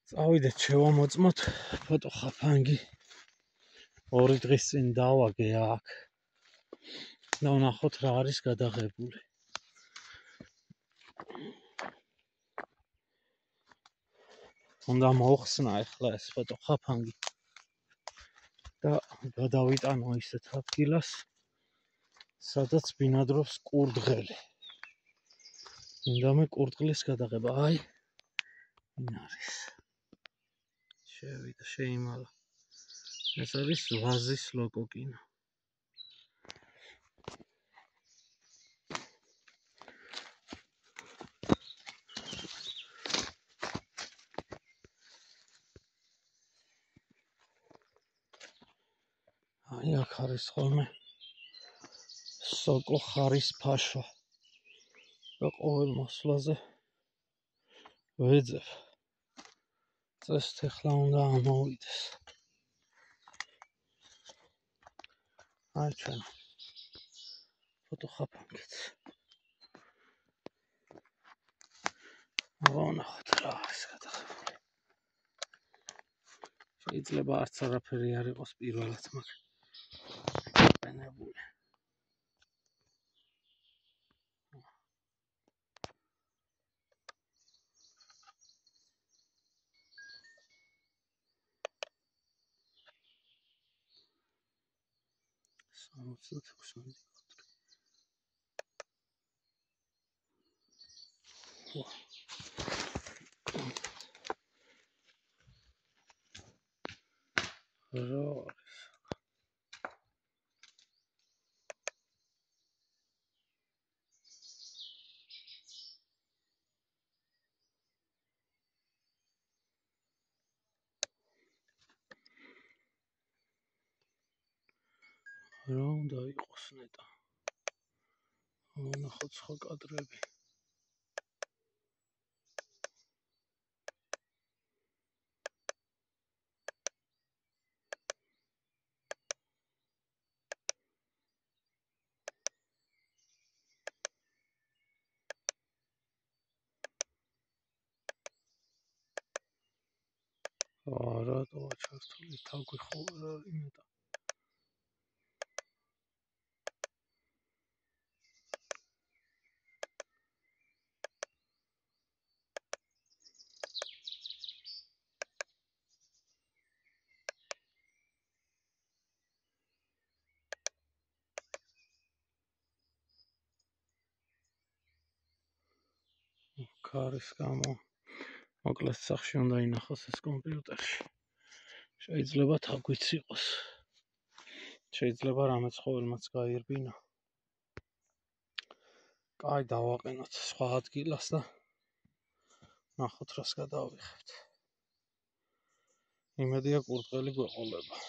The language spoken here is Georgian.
წავიდეთ შევამოწმოთ ფოტოხაფანგი. 2 დღის წინ დავაგე აქ. და ვნახოთ რა არის გადაღებული. უნდა მოხსნა ახლა ეს ფოტოხაფანგი. და გადავიტანო ისეთ ადგილას, სადაც ბინადრობს კურდღელი. მინდა კურდღლის გადაღება. აი, ვინ არის? შევიდა, შეიმალა. ეს არის ვაზის ლოკო კინო. აი, აქ არის ხოლმე სოკო ხარის ფაშვა. და ყოველ მოსვლაზე ვეძებ. წესთ ახლა უნდა ამოვიდეს. აი ჩვენ ფოტოხაფანგიც. ვნახოთ რა არის გადაღებული. შეიძლება არც არაფერი არ იყოს პირველად, მაგრამ პენებული. რა უნდა იყოს ნეტა. ვნახოთ სხვა კადრები. რატოა ჩართული თავი ხო არ არის ნეტა. ქარის გამო მოკლედ სახში უნდა ინახოს ეს კომპიუტერში. შეიძლება თაგვიც იყოს. შეიძლება რამე ცხოველმაც გაირბინა. კაი, დავაყენოთ სხვა ადგილას და ნახოთ რას გადავიღებთ. იმედია კურდღელი გვეყოლება.